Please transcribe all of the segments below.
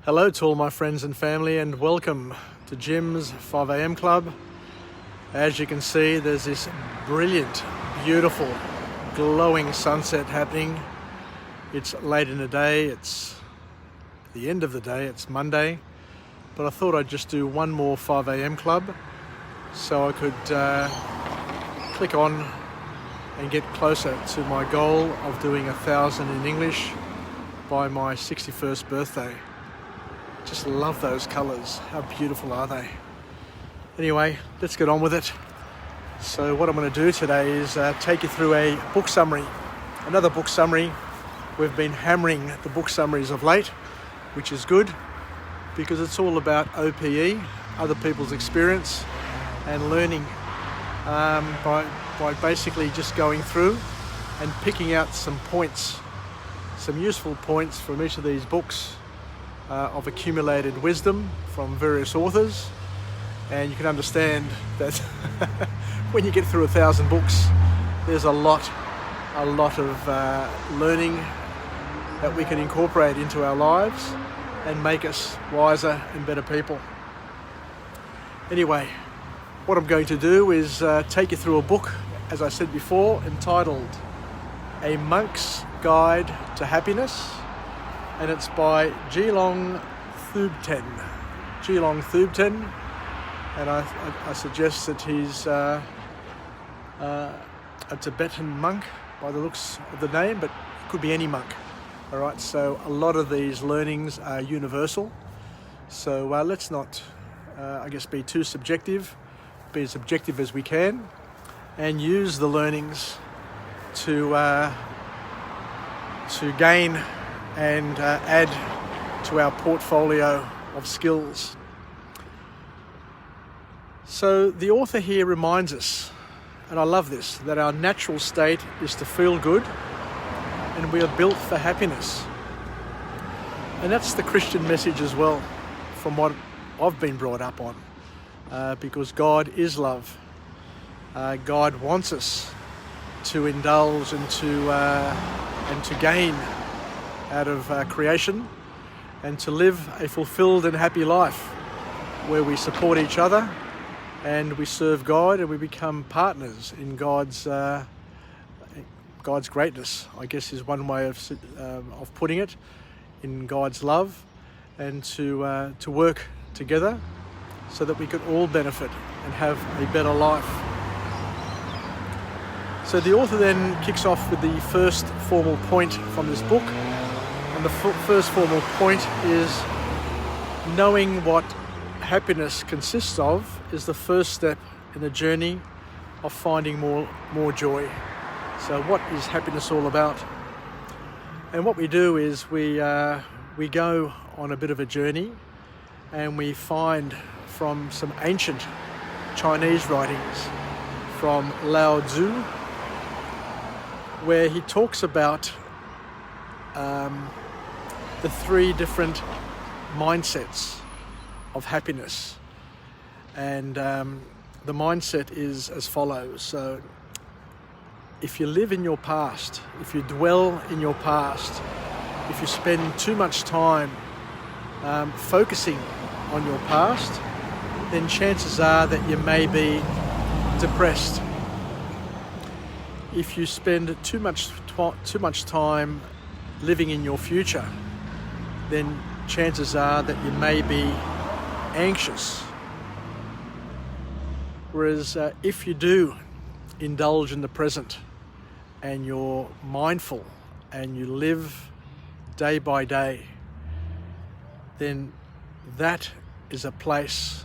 Hello to all my friends and family, and welcome to Jim's 5 a.m. Club. As you can see, there's this brilliant, beautiful, glowing sunset happening. It's late in the day, it's the end of the day, it's Monday, but I thought I'd just do one more 5 a.m. Club so I could click on and get closer to my goal of doing 1,000 in English by my 61st birthday. Just love those colours. How beautiful are they? Anyway, let's get on with it. So what I'm going to do today is take you through a book summary. Another book summary. We've been hammering the book summaries of late, which is good because it's all about OPE, other people's experience, and learning by basically just going through and picking out some points, some useful points from each of these books of accumulated wisdom from various authors. And you can understand that when you get through 1,000 books, there's a lot of learning that we can incorporate into our lives and make us wiser and better people. Anyway, what I'm going to do is take you through a book, as I said before, entitled A Monk's Guide to Happiness, and it's by Gelong Thubsten. Gelong Thubsten, and I suggest that he's a Tibetan monk by the looks of the name, but it could be any monk. All right, so a lot of these learnings are universal. So let's not, be too subjective. Be as objective as we can, and use the learnings to gain and add to our portfolio of skills. So the author here reminds us, and I love this, that our natural state is to feel good and we are built for happiness. And that's the Christian message as well, from what I've been brought up on, because God is love. God wants us to indulge and to gain out of creation, and to live a fulfilled and happy life where we support each other and we serve God and we become partners in God's greatness, I guess is one way of putting it, in God's love, and to work together so that we could all benefit and have a better life. So the author then kicks off with the first formal point from this book. And the first formal point is knowing what happiness consists of is the first step in the journey of finding more joy. So what is happiness all about? And what we do is we go on a bit of a journey, and we find from some ancient Chinese writings from Lao Tzu, where he talks about the three different mindsets of happiness. And the mindset is as follows. So if you live in your past, if you dwell in your past, if you spend too much time focusing on your past, then chances are that you may be depressed. If you spend too much time living in your future, then chances are that you may be anxious. Whereas if you do indulge in the present and you're mindful and you live day by day, then that is a place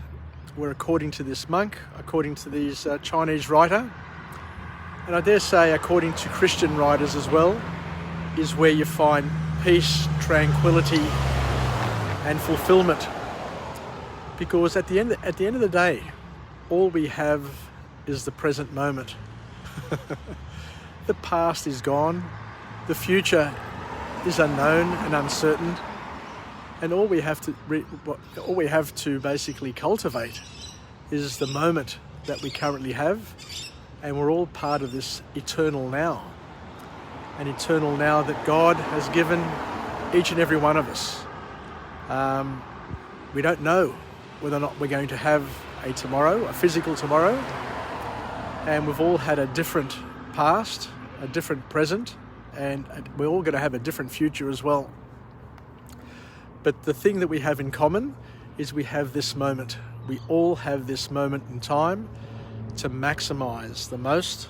where, according to this monk, according to this Chinese writer, and I dare say according to Christian writers as well, is where you find peace, tranquility, and fulfillment. Because at the end of the day, all we have is the present moment. The past is gone, the future is unknown and uncertain, and all we have to basically cultivate is the moment that we currently have, and we're all part of this eternal now. An eternal now that God has given each and every one of us. We don't know whether or not we're going to have a tomorrow, a physical tomorrow, and we've all had a different past, a different present, and we're all going to have a different future as well. But the thing that we have in common is we have this moment. We all have this moment in time to maximize the most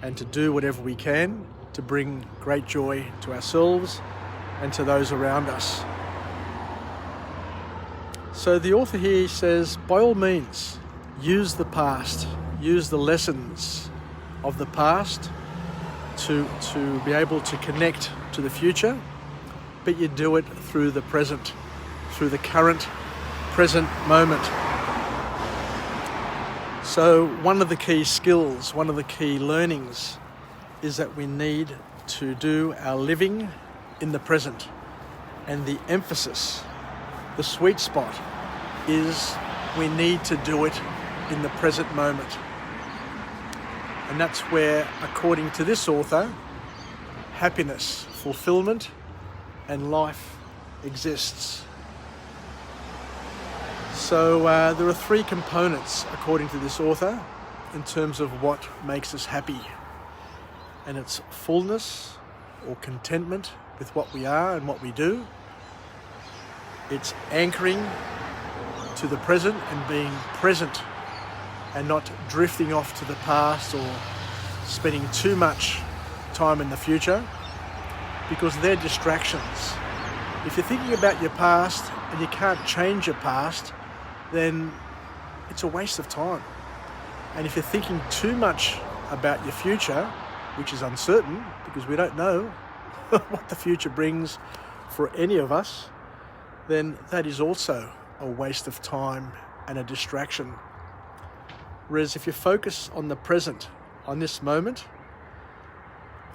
and to do whatever we can to bring great joy to ourselves and to those around us. So the author here says, by all means, use the past, use the lessons of the past to be able to connect to the future, but you do it through the present, through the current present moment. So one of the key skills, one of the key learnings is that we need to do our living in the present. And the emphasis, the sweet spot, is we need to do it in the present moment. And that's where, according to this author, happiness, fulfillment, and life exists. So there are three components, according to this author, in terms of what makes us happy. And it's fullness or contentment with what we are and what we do. It's anchoring to the present and being present and not drifting off to the past or spending too much time in the future, because they're distractions. If you're thinking about your past and you can't change your past, then it's a waste of time. And if you're thinking too much about your future, which is uncertain because we don't know what the future brings for any of us, then that is also a waste of time and a distraction. Whereas if you focus on the present, on this moment,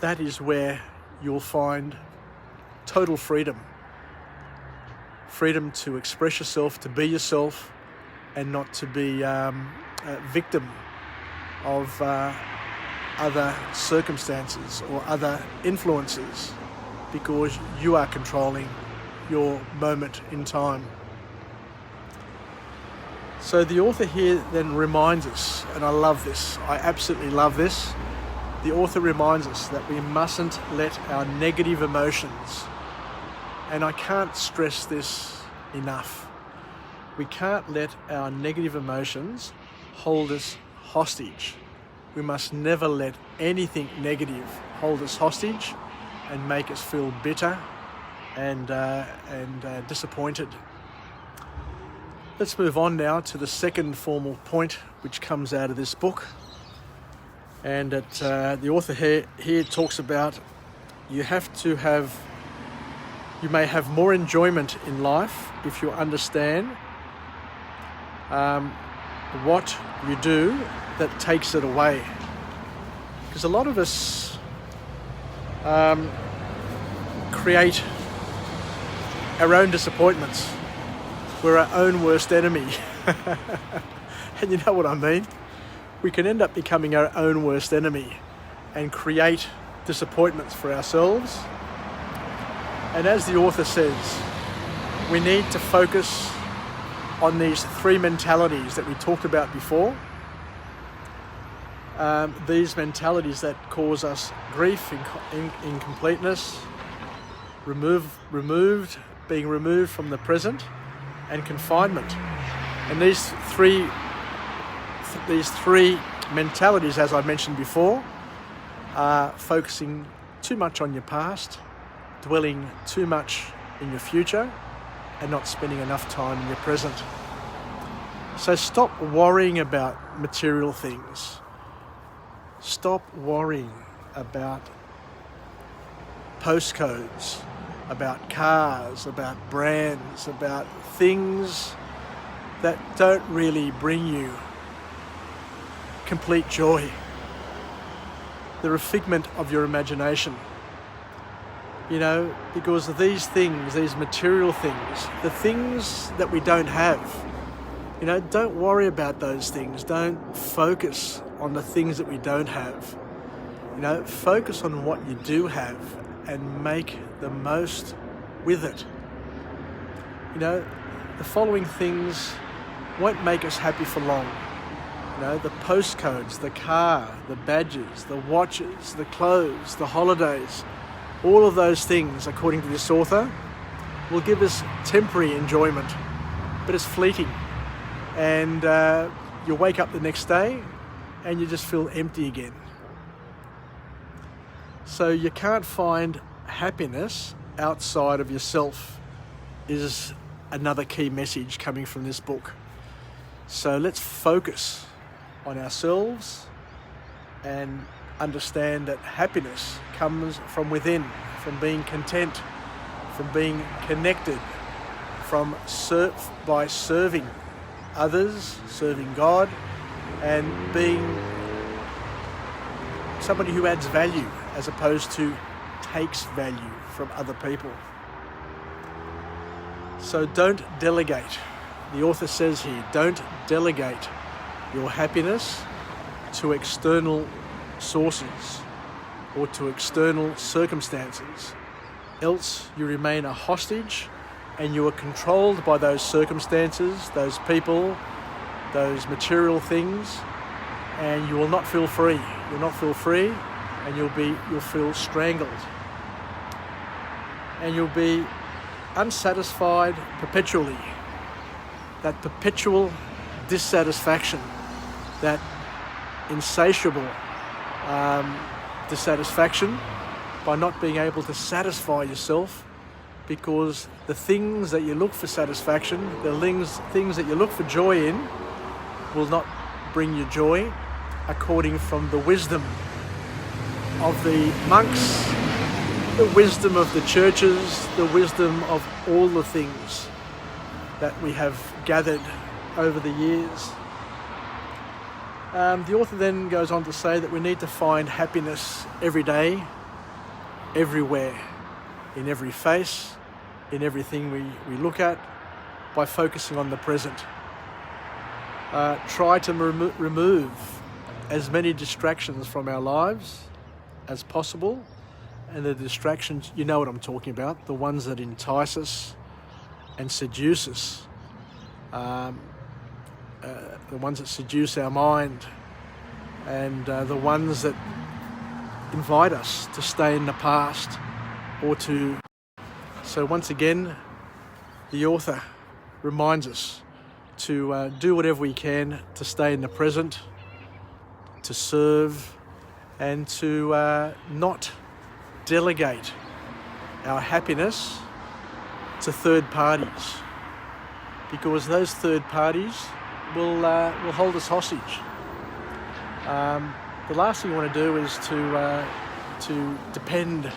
that is where you'll find total freedom. Freedom to express yourself, to be yourself, and not to be a victim of other circumstances or other influences, because you are controlling your moment in time. So the author here then reminds us, and I love this, I absolutely love this, the author reminds us that we mustn't let our negative emotions, and I can't stress this enough, we can't let our negative emotions hold us hostage. We must never let anything negative hold us hostage and make us feel bitter and disappointed. Let's move on now to the second formal point which comes out of this book. And the author here talks about you may have more enjoyment in life if you understand what you do that takes it away. Because a lot of us create our own disappointments. We're our own worst enemy. And you know what I mean? We can end up becoming our own worst enemy and create disappointments for ourselves. And as the author says, we need to focus on these three mentalities that we talked about before. These mentalities that cause us grief, incompleteness, being removed from the present, and confinement. And these three mentalities, as I mentioned before, are focusing too much on your past, dwelling too much in your future, and not spending enough time in your present. So stop worrying about material things. Stop worrying about postcodes, about cars, about brands, about things that don't really bring you complete joy. They're a figment of your imagination. You know, because these things, these material things, the things that we don't have, you know, don't worry about those things. Don't focus on the things that we don't have. You know, focus on what you do have and make the most with it. the following things won't make us happy for long. The postcodes, the car, the badges, the watches, the clothes, the holidays, all of those things, according to this author, will give us temporary enjoyment, but it's fleeting. And you wake up the next day and you just feel empty again. So you can't find happiness outside of yourself is another key message coming from this book. So let's focus on ourselves and understand that happiness comes from within, from being content, from being connected, by serving others, serving God, and being somebody who adds value as opposed to takes value from other people. So don't delegate. The author says here, don't delegate your happiness to external sources or to external circumstances. Else you remain a hostage and you are controlled by those circumstances, those people, those material things, and you will not feel free. You'll not feel free, and you'll feel strangled. And you'll be unsatisfied perpetually. That perpetual dissatisfaction, that insatiable dissatisfaction by not being able to satisfy yourself, because the things that you look for satisfaction, the things that you look for joy in, will not bring you joy, according from the wisdom of the monks, the wisdom of the churches, the wisdom of all the things that we have gathered over the years. The author then goes on to say that we need to find happiness every day, everywhere, in every face, in everything we look at, by focusing on the present. Try to remove as many distractions from our lives as possible, and the distractions, you know what I'm talking about, the ones that entice us and seduce us, the ones that seduce our mind, and the ones that invite us to stay in the past or to... So once again, the author reminds us to do whatever we can to stay in the present, to serve, and to not delegate our happiness to third parties, because those third parties will hold us hostage. The last thing you want to do is to depend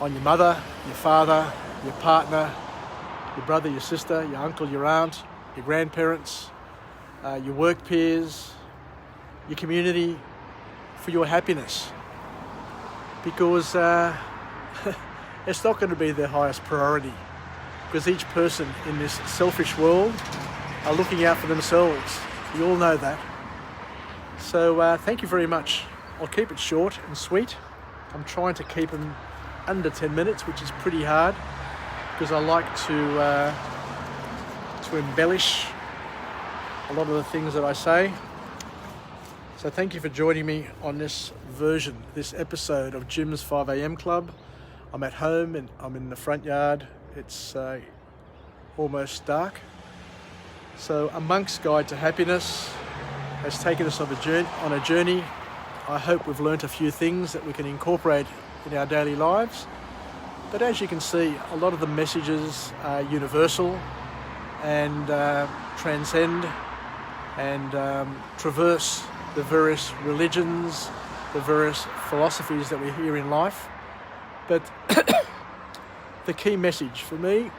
on your mother, your father, your partner, your brother, your sister, your uncle, your aunt, your grandparents, your work peers, your community for your happiness, because it's not going to be their highest priority, because each person in this selfish world are looking out for themselves. We all know that. So thank you very much. I'll keep it short and sweet. I'm trying to keep them under 10 minutes, which is pretty hard, because I like to embellish a lot of the things that I say. So thank you for joining me on this episode of Jim's 5am Club. I'm at home and I'm in the front yard. It's almost dark. So A Monk's Guide to Happiness has taken us on a journey. I hope we've learnt a few things that we can incorporate in our daily lives. But as you can see, a lot of the messages are universal and transcend and traverse the various religions, the various philosophies that we hear in life. But the key message for me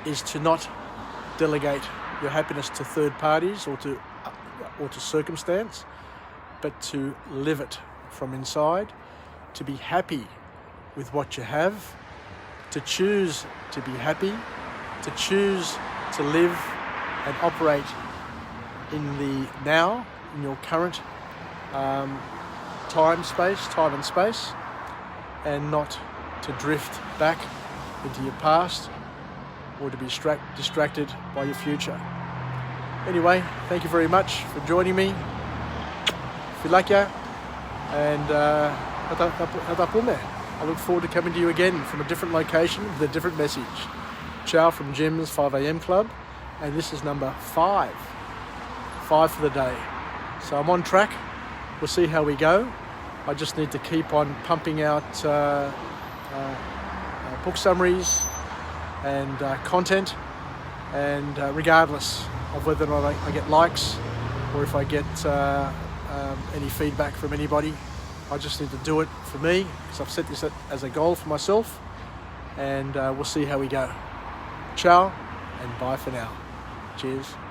is to not delegate your happiness to third parties or to circumstance, but to live it from inside, to be happy with what you have, to choose to be happy, to choose to live and operate in the now, in your current time and space, and not to drift back into your past or to be distracted by your future. Anyway, thank you very much for joining me. Filakya, and I look forward to coming to you again from a different location with a different message. Ciao from Jim's 5am Club, and this is number 5 for the day. So I'm on track. We'll see how we go. I just need to keep on pumping out book summaries and content, and regardless of whether or not I get likes or if I get any feedback from anybody, I just need to do it for me, because I've set this as a goal for myself, and we'll see how we go. Ciao and bye for now. Cheers.